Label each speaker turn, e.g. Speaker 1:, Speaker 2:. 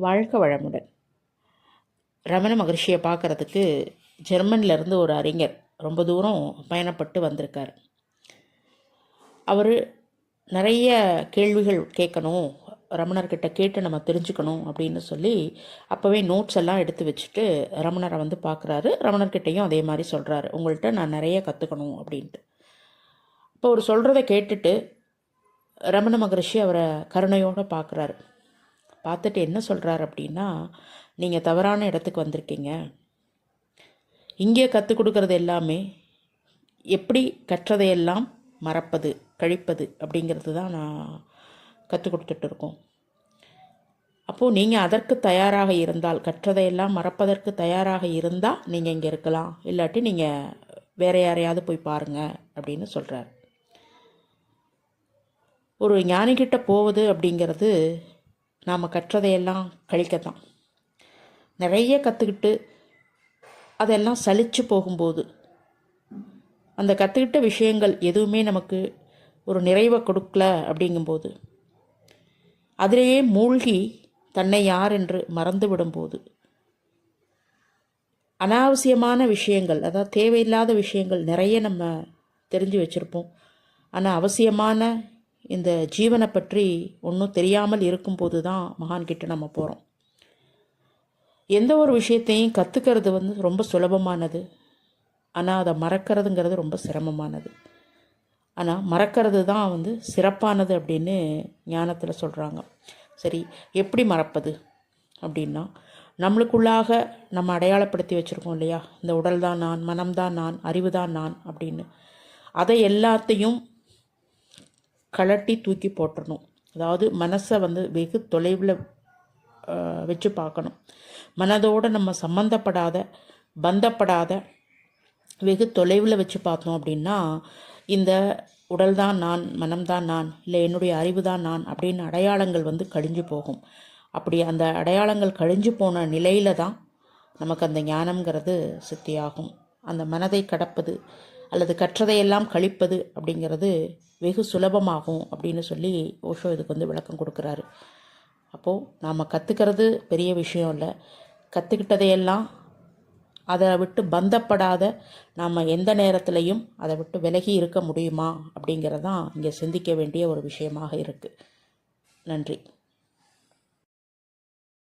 Speaker 1: வாழ்க வளமுடன். ரமண மகரிஷியை பார்க்குறதுக்கு ஜெர்மனிலேருந்து ஒரு அறிஞர் ரொம்ப தூரம் பயணப்பட்டு வந்திருக்கார். அவர் நிறைய கேள்விகள் கேட்கணும், ரமணர்கிட்ட கேட்டு நம்ம தெரிஞ்சுக்கணும் அப்படின்னு சொல்லி அப்போவே நோட்ஸ் எல்லாம் எடுத்து வச்சுட்டு ரமணரை வந்து பார்க்குறாரு. ரமணர்கிட்டையும் அதே மாதிரி சொல்கிறாரு, உங்கள்கிட்ட நான் நிறைய கற்றுக்கணும் அப்படின்ட்டு. இப்போ அவர் சொல்கிறத கேட்டுட்டு ரமண மகரிஷி அவரை கருணையோடு பார்க்குறாரு. பார்த்துட்டு என்ன சொல்கிறார் அப்படின்னா, நீங்கள் தவறான இடத்துக்கு வந்திருக்கீங்க. இங்கே கற்றுக் கொடுக்கறது எல்லாமே எப்படி கற்றதையெல்லாம் மறப்பது, கழிப்பது அப்படிங்கிறது தான் நான் கற்றுக் கொடுத்துட்டு இருக்கோம். அப்போது நீங்கள் அதற்கு தயாராக இருந்தால், கற்றதையெல்லாம் மறப்பதற்கு தயாராக இருந்தால் நீங்கள் இங்கே இருக்கலாம், இல்லாட்டி நீங்கள் வேறு யாரையாவது போய் பாருங்கள் அப்படின்னு சொல்கிறார். ஒரு ஞானிகிட்ட போவது அப்படிங்கிறது நாம் கற்றதையெல்லாம் கழிக்கத்தான். நிறைய கற்றுக்கிட்டு அதெல்லாம் சலிச்சு போகும்போது, அந்த கற்றுக்கிட்ட விஷயங்கள் எதுவுமே நமக்கு ஒரு நிறைவை கொடுக்கல அப்படிங்கும்போது, அதிலேயே மூழ்கி தன்னை யார் என்று மறந்து விடும்போது, அனாவசியமான விஷயங்கள், அதாவது தேவையில்லாத விஷயங்கள் நிறைய நம்ம தெரிஞ்சு வச்சுருப்போம். ஆனால் அவசியமான இந்த ஜீவனை பற்றி ஒன்றும் தெரியாமல் இருக்கும்போது தான் மகான்கிட்ட நம்ம போகிறோம். எந்த ஒரு விஷயத்தையும் கற்றுக்கிறது வந்து ரொம்ப சுலபமானது, ஆனால் அதை மறக்கிறதுங்கிறது ரொம்ப சிரமமானது. ஆனால் மறக்கிறது தான் வந்து சிறப்பானது அப்படின்னு ஞானத்தில் சொல்கிறாங்க. சரி, எப்படி மறப்பது அப்படின்னா, நம்மளுக்குள்ளாக நம்ம அடையாளப்படுத்தி வச்சுருக்கோம் இல்லையா, இந்த உடல் தான் நான், மனம்தான் நான், அறிவு தான் நான் அப்படின்னு, அதை எல்லாத்தையும் கழட்டி தூக்கி போட்டுடணும். அதாவது மனசை வந்து வெகு தொலைவில் வச்சு பார்க்கணும். மனதோடு நம்ம சம்மந்தப்படாத, பந்தப்படாத, வெகு தொலைவில் வச்சு பார்த்தோம் அப்படின்னா, இந்த உடல் தான் நான், மனம்தான் நான், இல்லை என்னுடைய அறிவு தான் நான் அப்படின்னு அடையாளங்கள் வந்து கழிஞ்சு போகும். அப்படி அந்த அடையாளங்கள் கழிஞ்சு போன நிலையில தான் நமக்கு அந்த ஞானம்ங்கிறது சித்தியாகும். அந்த மனதை கடப்பது அல்லது கற்றதையெல்லாம் கழிப்பது அப்படிங்கிறது வெகு சுலபமாகும் அப்படின்னு சொல்லி ஓஷோ இதுக்கு வந்து விளக்கம் கொடுக்குறாரு. அப்போது நாம் கற்றுக்கிறது பெரிய விஷயம் இல்லை, கற்றுக்கிட்டதையெல்லாம் அதை விட்டு பந்தப்படாத நாம் எந்த நேரத்துலையும் அதை விட்டு விலகி இருக்க முடியுமா அப்படிங்கிறதான் இங்கே சிந்திக்க வேண்டிய ஒரு விஷயமாக இருக்குது. நன்றி.